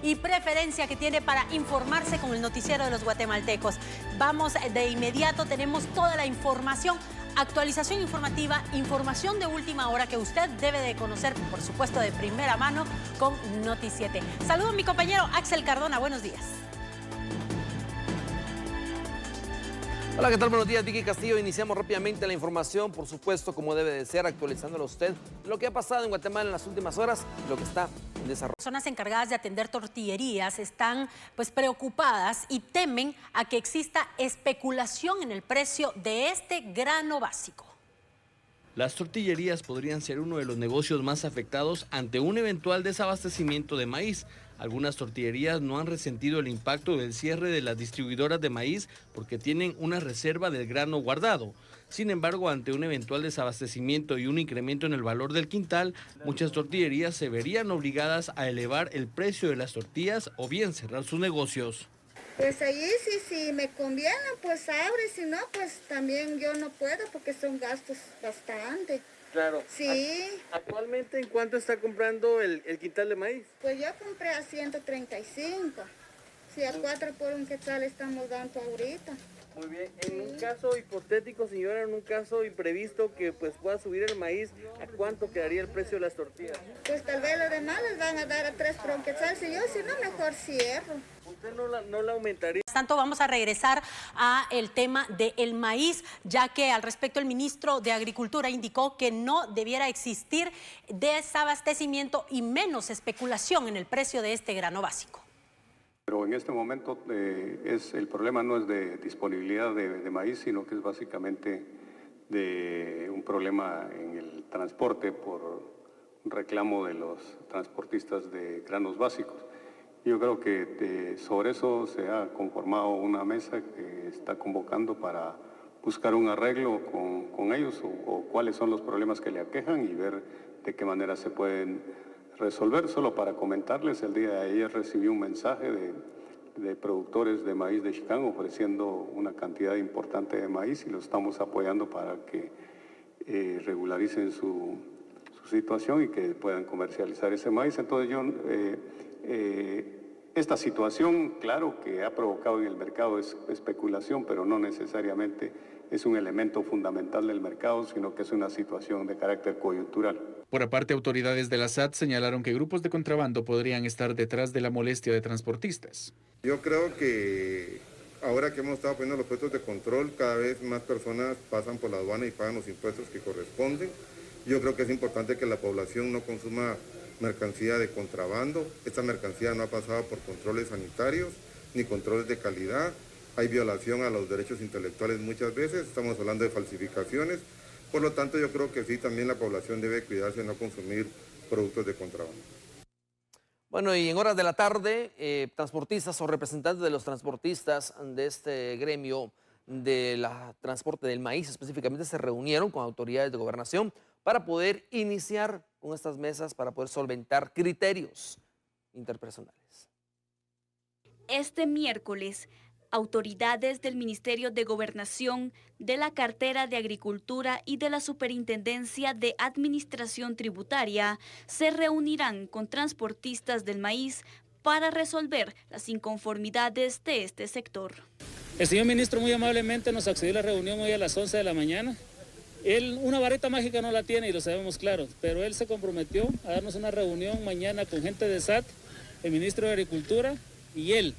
y preferencia que tiene para informarse con el noticiero de los guatemaltecos. Vamos de inmediato, tenemos toda la información. Actualización informativa, información de última hora que usted debe de conocer, por supuesto, de primera mano con Noti7. Saludo a mi compañero Axel Cardona, buenos días. Hola, ¿qué tal? Buenos días, Vicky Castillo. Iniciamos rápidamente la información, por supuesto, como debe de ser, actualizándolo a usted lo que ha pasado en Guatemala en las últimas horas y lo que está en desarrollo. Personas encargadas de atender tortillerías están preocupadas y temen a que exista especulación en el precio de este grano básico. Las tortillerías podrían ser uno de los negocios más afectados ante un eventual desabastecimiento de maíz. Algunas tortillerías no han resentido el impacto del cierre de las distribuidoras de maíz porque tienen una reserva del grano guardado. Sin embargo, ante un eventual desabastecimiento y un incremento en el valor del quintal, muchas tortillerías se verían obligadas a elevar el precio de las tortillas o bien cerrar sus negocios. Pues allí si me conviene, pues abre, si no, pues también yo no puedo porque son gastos bastante. Claro. Sí. ¿Actualmente en cuánto está comprando el quintal de maíz? Pues yo compré a 135. Si a 4 por un quetzal estamos dando ahorita. Muy bien. En un caso hipotético, señora, en un caso imprevisto que pues pueda subir el maíz, ¿a cuánto quedaría el precio de las tortillas? Pues tal vez los demás les van a dar a 3 por un quetzal, si no, mejor cierro. ¿Usted no la aumentaría? Por tanto, vamos a regresar a el tema del maíz, ya que al respecto el ministro de Agricultura indicó que no debiera existir desabastecimiento y menos especulación en el precio de este grano básico. Pero en este momento el problema no es de disponibilidad de maíz, sino que es básicamente de un problema en el transporte por un reclamo de los transportistas de granos básicos. Yo creo que sobre eso se ha conformado una mesa que está convocando para buscar un arreglo con ellos o cuáles son los problemas que le aquejan y ver de qué manera se pueden resolver. Solo para comentarles, el día de ayer recibí un mensaje de productores de maíz de Chicán ofreciendo una cantidad importante de maíz y los estamos apoyando para que regularicen su situación y que puedan comercializar ese maíz. Entonces esta situación, claro que ha provocado en el mercado especulación, pero no necesariamente es un elemento fundamental del mercado, sino que es una situación de carácter coyuntural. Por aparte, autoridades de la SAT señalaron que grupos de contrabando podrían estar detrás de la molestia de transportistas. Yo creo que ahora que hemos estado poniendo los puestos de control, cada vez más personas pasan por la aduana y pagan los impuestos que corresponden. Yo creo que es importante que la población no consuma mercancía de contrabando. Esta mercancía no ha pasado por controles sanitarios ni controles de calidad. Hay violación a los derechos intelectuales muchas veces, estamos hablando de falsificaciones. Por lo tanto, yo creo que sí, también la población debe cuidarse de no consumir productos de contrabando. Bueno, y en horas de la tarde, transportistas o representantes de los transportistas de este gremio de la transporte del maíz específicamente se reunieron con autoridades de gobernación para poder iniciar con estas mesas, para poder solventar criterios interpersonales. Este miércoles, autoridades del Ministerio de Gobernación, de la Cartera de Agricultura y de la Superintendencia de Administración Tributaria se reunirán con transportistas del maíz para resolver las inconformidades de este sector. El señor ministro muy amablemente nos accedió a la reunión hoy a las 11 de la mañana. Él una varita mágica no la tiene y lo sabemos claro, pero él se comprometió a darnos una reunión mañana con gente de SAT, el ministro de Agricultura, y él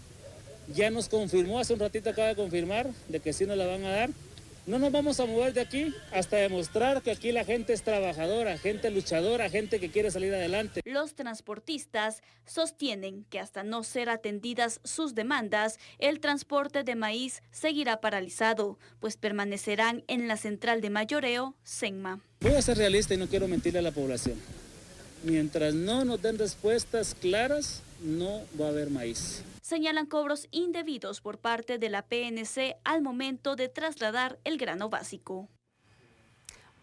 ya nos confirmó, hace un ratito acaba de confirmar, de que sí nos la van a dar. No nos vamos a mover de aquí hasta demostrar que aquí la gente es trabajadora, gente luchadora, gente que quiere salir adelante. Los transportistas sostienen que hasta no ser atendidas sus demandas, el transporte de maíz seguirá paralizado, pues permanecerán en la central de mayoreo, Senma. Voy a ser realista y no quiero mentirle a la población. Mientras no nos den respuestas claras, no va a haber maíz. Señalan cobros indebidos por parte de la PNC al momento de trasladar el grano básico.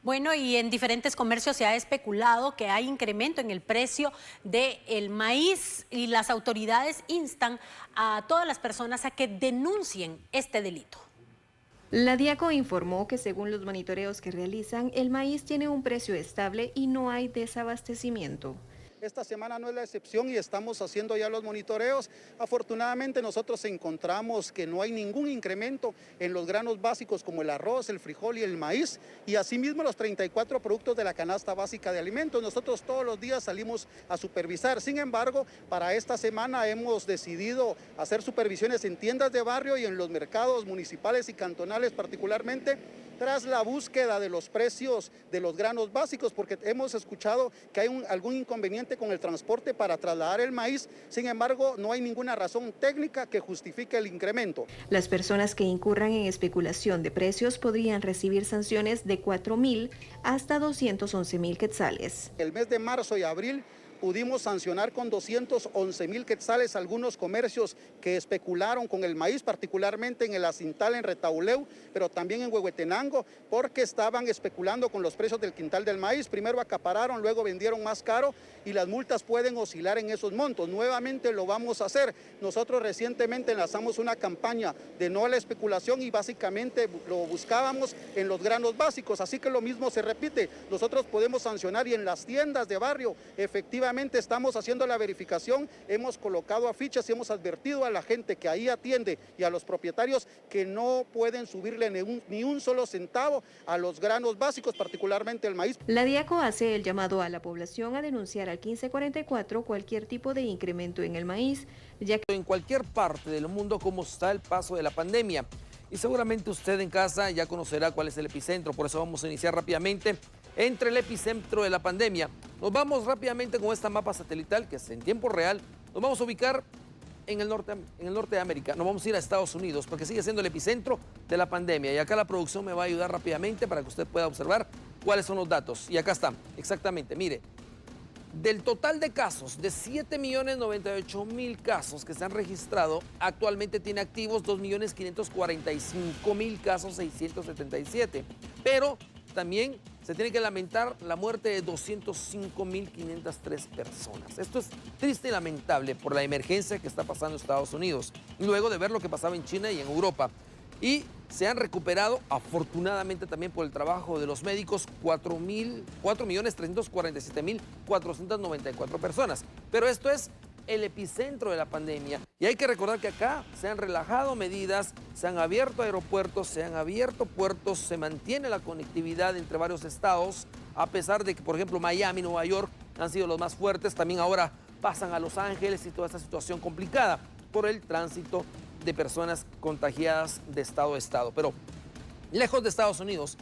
Bueno, y en diferentes comercios se ha especulado que hay incremento en el precio del maíz y las autoridades instan a todas las personas a que denuncien este delito. La Diaco informó que según los monitoreos que realizan, el maíz tiene un precio estable y no hay desabastecimiento. Esta semana no es la excepción y estamos haciendo ya los monitoreos. Afortunadamente nosotros encontramos que no hay ningún incremento en los granos básicos como el arroz, el frijol y el maíz, y asimismo los 34 productos de la canasta básica de alimentos. Nosotros todos los días salimos a supervisar. Sin embargo, para esta semana hemos decidido hacer supervisiones en tiendas de barrio y en los mercados municipales y cantonales particularmente, tras la búsqueda de los precios de los granos básicos, porque hemos escuchado que hay algún inconveniente con el transporte para trasladar el maíz. Sin embargo, no hay ninguna razón técnica que justifique el incremento. Las personas que incurran en especulación de precios podrían recibir sanciones de 4.000 hasta 211.000 quetzales. El mes de marzo y abril pudimos sancionar con 211.000 quetzales algunos comercios que especularon con el maíz, particularmente en el Acintal, en Retauleu, pero también en Huehuetenango, porque estaban especulando con los precios del quintal del maíz. Primero acapararon, luego vendieron más caro y las multas pueden oscilar en esos montos. Nuevamente lo vamos a hacer. Nosotros recientemente lanzamos una campaña de no a la especulación y básicamente lo buscábamos en los granos básicos, así que lo mismo se repite. Nosotros podemos sancionar y en las tiendas de barrio efectivamente estamos haciendo la verificación, hemos colocado afiches y hemos advertido a la gente que ahí atiende y a los propietarios que no pueden subirle ni un solo centavo a los granos básicos, particularmente el maíz. La Diaco hace el llamado a la población a denunciar al 1544 cualquier tipo de incremento en el maíz, ya que en cualquier parte del mundo cómo está el paso de la pandemia. Y seguramente usted en casa ya conocerá cuál es el epicentro, por eso vamos a iniciar rápidamente entre el epicentro de la pandemia. Nos vamos rápidamente con esta mapa satelital que es en tiempo real. Nos vamos a ubicar en el norte de América. Nos vamos a ir a Estados Unidos porque sigue siendo el epicentro de la pandemia. Y acá la producción me va a ayudar rápidamente para que usted pueda observar cuáles son los datos. Y acá están, exactamente, mire. Del total de casos, de 7.098.000 casos que se han registrado, actualmente tiene activos 2.545.000 casos, 677. Pero también se tiene que lamentar la muerte de 205.503 personas. Esto es triste y lamentable por la emergencia que está pasando en Estados Unidos, luego de ver lo que pasaba en China y en Europa. Y se han recuperado, afortunadamente también por el trabajo de los médicos, 4.347.494 personas. Pero esto es el epicentro de la pandemia. Y hay que recordar que acá se han relajado medidas, se han abierto aeropuertos, se han abierto puertos, se mantiene la conectividad entre varios estados, a pesar de que, por ejemplo, Miami y Nueva York han sido los más fuertes. También ahora pasan a Los Ángeles y toda esta situación complicada por el tránsito de personas contagiadas de estado a estado. Pero lejos de Estados Unidos,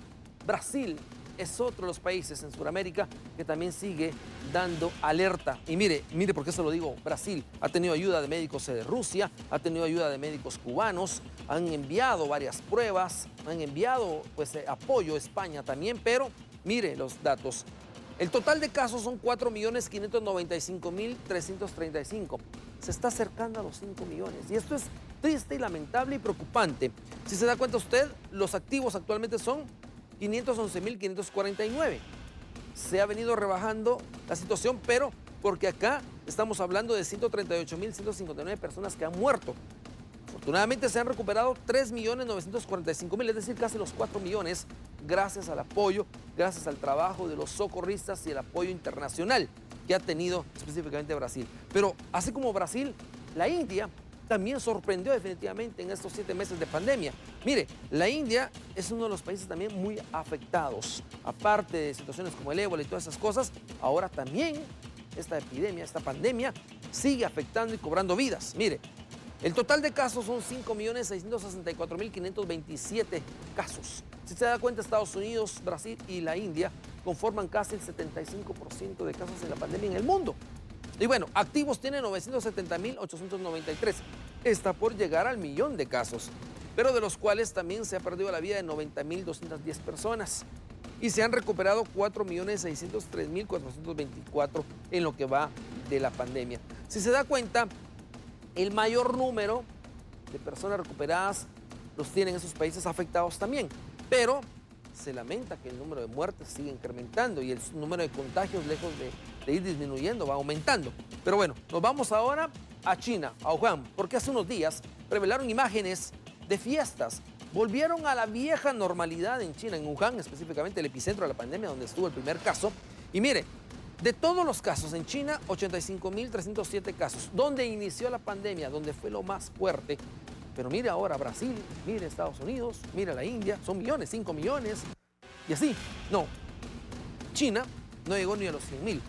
Brasil es otro de los países en Sudamérica que también sigue dando alerta. Y mire por qué se lo digo, Brasil ha tenido ayuda de médicos de Rusia, ha tenido ayuda de médicos cubanos, han enviado varias pruebas, han enviado apoyo a España también, pero mire los datos. El total de casos son 4.595.335. Se está acercando a los 5 millones. Y esto es triste y lamentable y preocupante. Si se da cuenta usted, los activos actualmente son 511.549. Se ha venido rebajando la situación, pero porque acá estamos hablando de 138.159 personas que han muerto. Afortunadamente se han recuperado 3.945.000, es decir, casi los 4 millones, gracias al apoyo, gracias al trabajo de los socorristas y el apoyo internacional que ha tenido específicamente Brasil. Pero así como Brasil, la India también sorprendió definitivamente en estos 7 meses de pandemia. Mire, la India es uno de los países también muy afectados. Aparte de situaciones como el ébola y todas esas cosas, ahora también esta epidemia, esta pandemia, sigue afectando y cobrando vidas. Mire, el total de casos son 5.664.527 casos. Si se da cuenta, Estados Unidos, Brasil y la India conforman casi el 75% de casos de la pandemia en el mundo. Y bueno, activos tiene 970.893. Está por llegar al 1.000.000 de casos, pero de los cuales también se ha perdido la vida de 90.210 personas. Y se han recuperado 4.603.424 en lo que va de la pandemia. Si se da cuenta, el mayor número de personas recuperadas los tienen esos países afectados también. Pero se lamenta que el número de muertes sigue incrementando y el número de contagios, lejos de ir disminuyendo, va aumentando. Pero bueno, nos vamos ahora a China, a Wuhan, porque hace unos días revelaron imágenes de fiestas. Volvieron a la vieja normalidad en China, en Wuhan, específicamente el epicentro de la pandemia, donde estuvo el primer caso. Y mire, De todos los casos en China, 85.307 casos. ¿Dónde inició la pandemia? Donde fue lo más fuerte. Pero mire ahora Brasil, mire Estados Unidos, mire la India, son millones, 5 millones. Y así, no. China no llegó ni a los 100.000.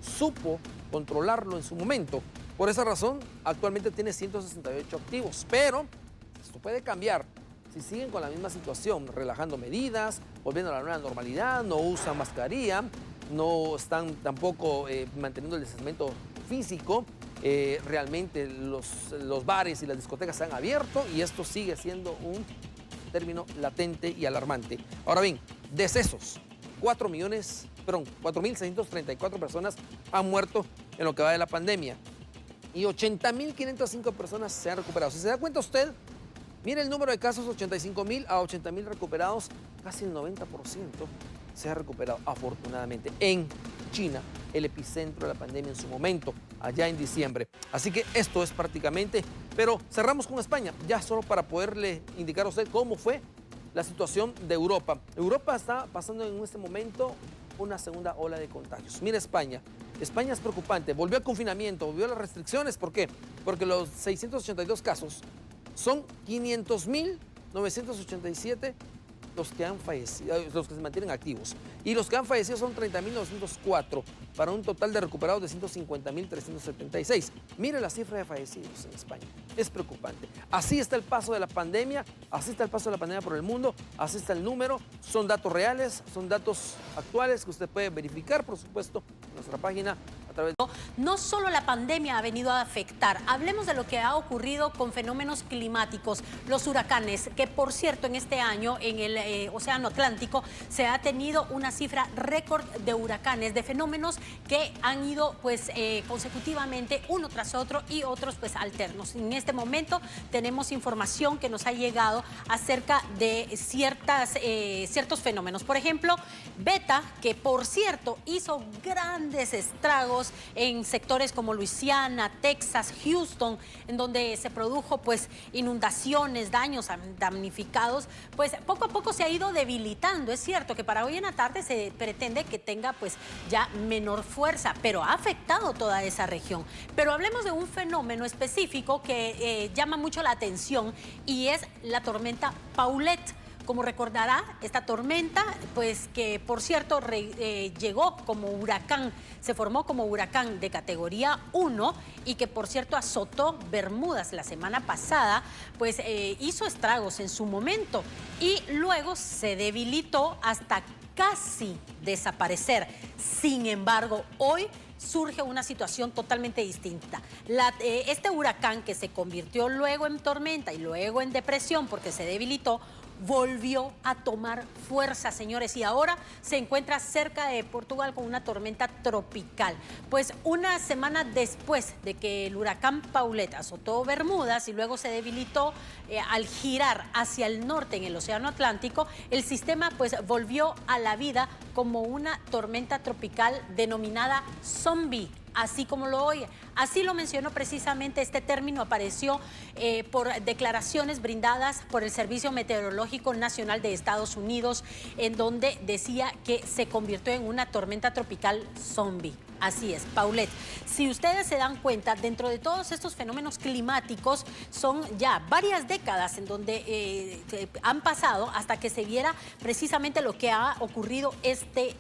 Supo controlarlo en su momento. Por esa razón, actualmente tiene 168 activos. Pero esto puede cambiar si siguen con la misma situación, relajando medidas, volviendo a la nueva normalidad, no usan mascarilla, no están tampoco manteniendo el distanciamiento físico. Realmente los bares y las discotecas se han abierto y esto sigue siendo un término latente y alarmante. Ahora bien, decesos. 4.634 personas han muerto en lo que va de la pandemia y 80.505 personas se han recuperado. Si se da cuenta usted, mire el número de casos, 85.000 a 80.000 recuperados, casi el 90% se ha recuperado, afortunadamente, en China, el epicentro de la pandemia en su momento, allá en diciembre. Así que esto es prácticamente, pero cerramos con España, ya solo para poderle indicar a usted cómo fue la situación de Europa. Europa está pasando en este momento una segunda ola de contagios. Mire España. España es preocupante. Volvió al confinamiento, volvió a las restricciones. ¿Por qué? Porque los 682 casos son 500.987 los que han fallecido, los que se mantienen activos. Y los que han fallecido son 30.904, para un total de recuperados de 150.376. Mire la cifra de fallecidos en España. Es preocupante. Así está el paso de la pandemia, así está el paso de la pandemia por el mundo, así está el número. Son datos reales, son datos actuales que usted puede verificar, por supuesto, en nuestra página. No solo la pandemia ha venido a afectar, hablemos de lo que ha ocurrido con fenómenos climáticos, los huracanes, que por cierto en este año en el Océano Atlántico se ha tenido una cifra récord de huracanes, de fenómenos que han ido pues consecutivamente uno tras otro y otros pues alternos. En este momento tenemos información que nos ha llegado acerca de ciertos fenómenos. Por ejemplo, Beta, que por cierto hizo grandes estragos en sectores como Luisiana, Texas, Houston, en donde se produjo pues inundaciones, daños damnificados, pues poco a poco se ha ido debilitando. Es cierto que para hoy en la tarde se pretende que tenga pues ya menor fuerza, pero ha afectado toda esa región. Pero hablemos de un fenómeno específico que llama mucho la atención y es la tormenta Paulette. Como recordará, esta tormenta, pues que por cierto llegó como huracán, se formó como huracán de categoría 1 y que por cierto azotó Bermudas la semana pasada, pues hizo estragos en su momento y luego se debilitó hasta casi desaparecer. Sin embargo, hoy surge una situación totalmente distinta. Este huracán que se convirtió luego en tormenta y luego en depresión porque se debilitó, volvió a tomar fuerza, señores, y ahora se encuentra cerca de Portugal con una tormenta tropical. Pues una semana después de que el huracán Paulette azotó Bermudas y luego se debilitó al girar hacia el norte en el Océano Atlántico, el sistema pues volvió a la vida como una tormenta tropical denominada zombie. Así como lo oye. Así lo mencionó precisamente, este término apareció por declaraciones brindadas por el Servicio Meteorológico Nacional de Estados Unidos, en donde decía que se convirtió en una tormenta tropical zombie. Así es, Paulette. Si ustedes se dan cuenta, dentro de todos estos fenómenos climáticos son ya varias décadas en donde han pasado hasta que se viera precisamente lo que ha ocurrido este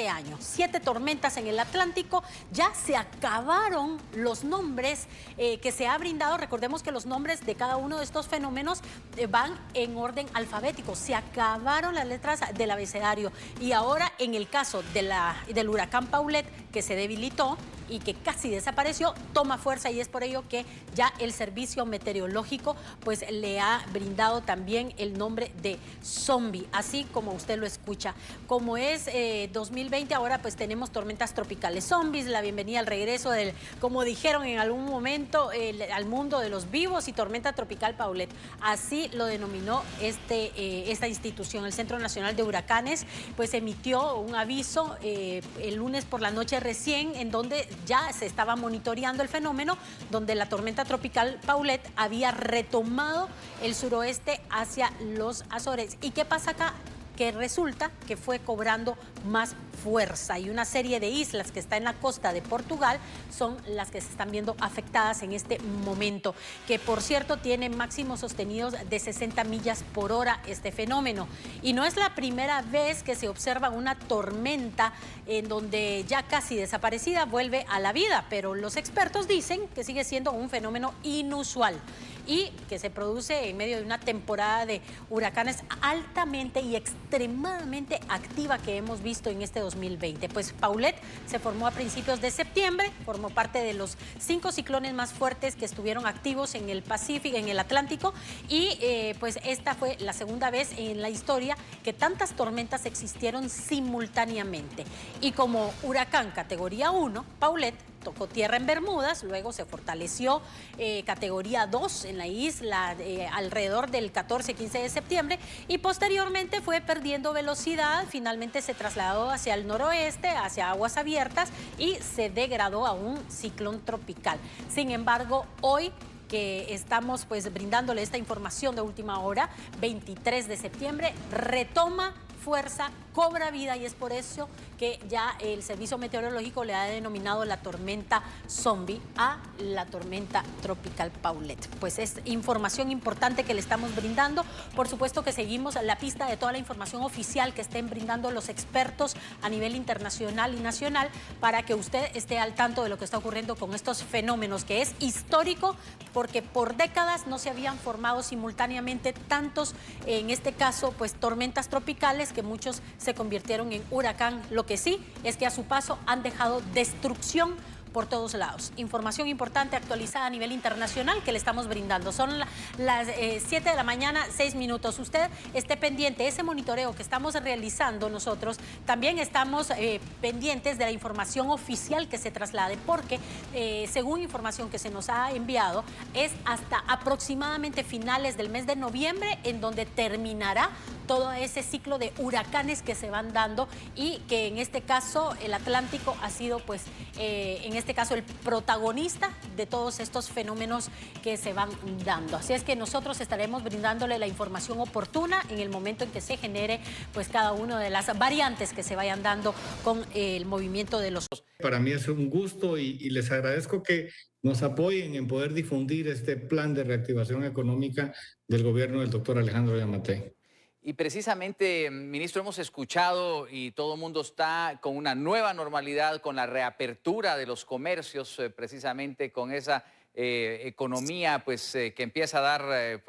año. 7 tormentas en el Atlántico, ya se acabaron los nombres que se ha brindado. Recordemos que los nombres de cada uno de estos fenómenos van en orden alfabético. Se acabaron las letras del abecedario y ahora en el caso del huracán Paulette, que se debilitó y que casi desapareció, toma fuerza y es por ello que ya el servicio meteorológico pues le ha brindado también el nombre de zombie, así como usted lo escucha. Como es 2020, ahora pues tenemos tormentas tropicales zombies, la bienvenida al regreso del, como dijeron en algún momento, al mundo de los vivos y tormenta tropical Paulette. Así lo denominó esta institución, el Centro Nacional de Huracanes, pues emitió un aviso el lunes por la noche recién, en donde ya se estaba monitoreando el fenómeno, donde la tormenta tropical Paulette había retomado el suroeste hacia los Azores. ¿Y qué pasa acá? que resulta que fue cobrando más fuerza y una serie de islas que está en la costa de Portugal son las que se están viendo afectadas en este momento, que por cierto tiene máximos sostenidos de 60 millas por hora este fenómeno. Y no es la primera vez que se observa una tormenta en donde ya casi desaparecida vuelve a la vida, pero los expertos dicen que sigue siendo un fenómeno inusual y que se produce en medio de una temporada de huracanes altamente y extremadamente activa que hemos visto en este 2020. Pues Paulette se formó a principios de septiembre, formó parte de los 5 ciclones más fuertes que estuvieron activos en el Pacífico, en el Atlántico, y pues esta fue la segunda vez en la historia que tantas tormentas existieron simultáneamente. Y como huracán categoría 1, Paulette tocó tierra en Bermudas, luego se fortaleció categoría 2 en la isla alrededor del 14-15 de septiembre y posteriormente fue perdiendo velocidad, finalmente se trasladó hacia el noroeste, hacia aguas abiertas y se degradó a un ciclón tropical. Sin embargo, hoy que estamos pues brindándole esta información de última hora, 23 de septiembre, retoma fuerza, cobra vida y es por eso que ya el Servicio Meteorológico le ha denominado la tormenta zombie a la tormenta tropical Paulette. Pues es información importante que le estamos brindando. Por supuesto que seguimos la pista de toda la información oficial que estén brindando los expertos a nivel internacional y nacional para que usted esté al tanto de lo que está ocurriendo con estos fenómenos, que es histórico porque por décadas no se habían formado simultáneamente tantos, en este caso, pues tormentas tropicales que muchos se convirtieron en huracán. Lo que sí es que a su paso han dejado destrucción por todos lados. Información importante actualizada a nivel internacional que le estamos brindando. Son las 7 de la mañana, 6 minutos. Usted esté pendiente. Ese monitoreo que estamos realizando nosotros, también estamos pendientes de la información oficial que se traslade, porque según información que se nos ha enviado, es hasta aproximadamente finales del mes de noviembre en donde terminará todo ese ciclo de huracanes que se van dando y que en este caso el Atlántico ha sido pues en este caso el protagonista de todos estos fenómenos que se van dando. Así es que nosotros estaremos brindándole la información oportuna en el momento en que se genere pues cada una de las variantes que se vayan dando con el movimiento de los... Para mí es un gusto y les agradezco que nos apoyen en poder difundir este plan de reactivación económica del gobierno del doctor Alejandro Yamatei. Y precisamente, ministro, hemos escuchado y todo el mundo está con una nueva normalidad, con la reapertura de los comercios, precisamente con esa economía pues, que empieza a dar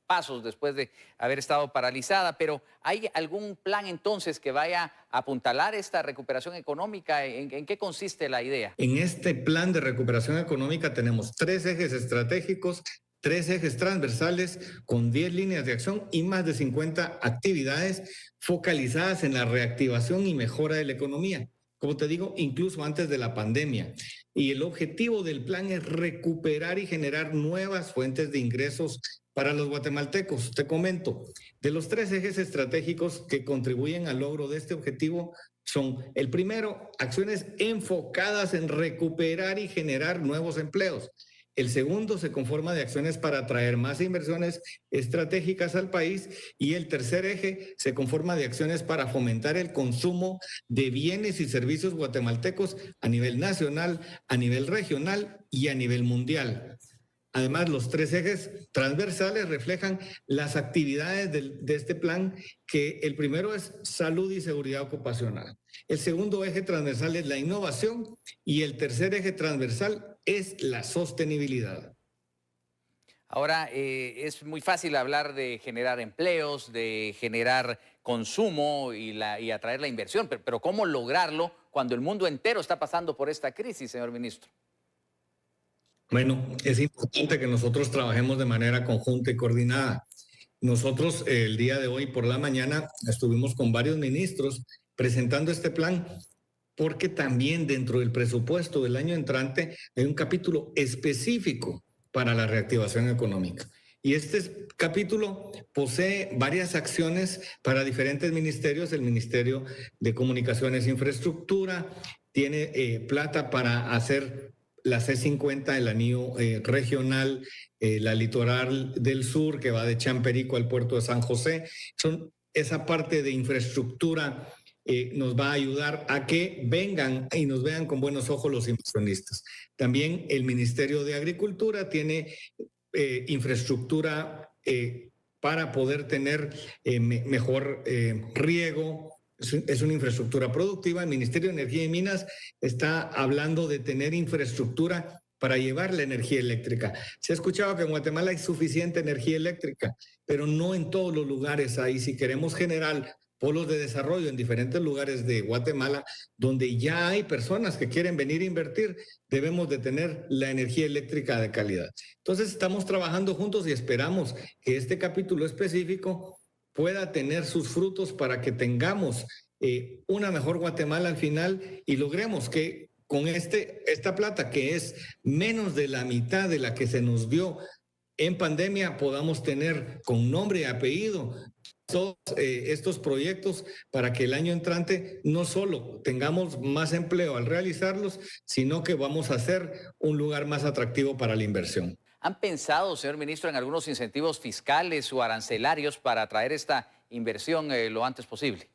pasos después de haber estado paralizada. Pero ¿hay algún plan entonces que vaya a apuntalar esta recuperación económica? ¿En qué consiste la idea? En este plan de recuperación económica tenemos 3 ejes estratégicos, 3 ejes transversales con 10 líneas de acción y más de 50 actividades focalizadas en la reactivación y mejora de la economía. Como te digo, incluso antes de la pandemia. Y el objetivo del plan es recuperar y generar nuevas fuentes de ingresos para los guatemaltecos. Te comento, de los 3 ejes estratégicos que contribuyen al logro de este objetivo son, el primero, acciones enfocadas en recuperar y generar nuevos empleos. El segundo se conforma de acciones para atraer más inversiones estratégicas al país y el tercer eje se conforma de acciones para fomentar el consumo de bienes y servicios guatemaltecos a nivel nacional, a nivel regional y a nivel mundial. Además, los 3 ejes transversales reflejan las actividades de este plan, que el primero es salud y seguridad ocupacional. El segundo eje transversal es la innovación y el tercer eje transversal es la sostenibilidad. Ahora, es muy fácil hablar de generar empleos, de generar consumo y atraer la inversión, pero ¿cómo lograrlo cuando el mundo entero está pasando por esta crisis, señor ministro? Bueno, es importante que nosotros trabajemos de manera conjunta y coordinada. Nosotros el día de hoy por la mañana estuvimos con varios ministros presentando este plan, porque también dentro del presupuesto del año entrante hay un capítulo específico para la reactivación económica. Y este capítulo posee varias acciones para diferentes ministerios. El Ministerio de Comunicaciones e Infraestructura tiene plata para hacer la C50, el anillo regional, la litoral del sur que va de Champerico al puerto de San José. Son esa parte de infraestructura nos va a ayudar a que vengan y nos vean con buenos ojos los inversionistas. También el Ministerio de Agricultura tiene infraestructura para poder tener mejor riego. Es una infraestructura productiva. El Ministerio de Energía y Minas está hablando de tener infraestructura para llevar la energía eléctrica. Se ha escuchado que en Guatemala hay suficiente energía eléctrica, pero no en todos los lugares hay. Si queremos generar polos de desarrollo en diferentes lugares de Guatemala, donde ya hay personas que quieren venir a invertir, debemos de tener la energía eléctrica de calidad. Entonces estamos trabajando juntos y esperamos que este capítulo específico pueda tener sus frutos para que tengamos una mejor Guatemala al final y logremos que con esta plata, que es menos de la mitad de la que se nos dio en pandemia, podamos tener con nombre y apellido todos estos proyectos para que el año entrante no solo tengamos más empleo al realizarlos, sino que vamos a ser un lugar más atractivo para la inversión. ¿Han pensado, señor ministro, en algunos incentivos fiscales o arancelarios para atraer esta inversión lo antes posible?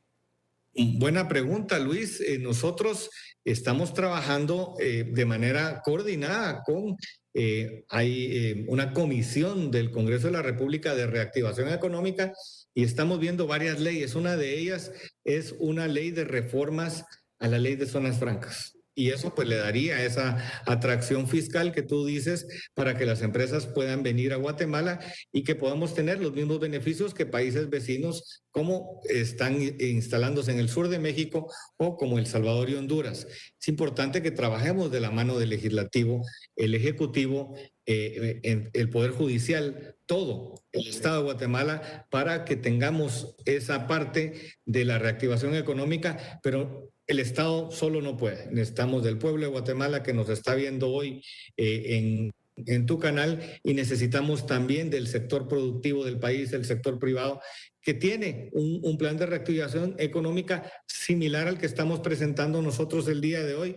Buena pregunta, Luis. Nosotros estamos trabajando de manera coordinada con... hay una comisión del Congreso de la República de Reactivación Económica y estamos viendo varias leyes. Una de ellas es una ley de reformas a la ley de zonas francas. Y eso pues le daría esa atracción fiscal que tú dices para que las empresas puedan venir a Guatemala y que podamos tener los mismos beneficios que países vecinos como están instalándose en el sur de México o como El Salvador y Honduras. Es importante que trabajemos de la mano del legislativo, el ejecutivo, el Poder Judicial, todo el Estado de Guatemala para que tengamos esa parte de la reactivación económica, pero el Estado solo no puede. Necesitamos del pueblo de Guatemala que nos está viendo hoy en tu canal y necesitamos también del sector productivo del país, el sector privado, que tiene un plan de reactivación económica similar al que estamos presentando nosotros el día de hoy.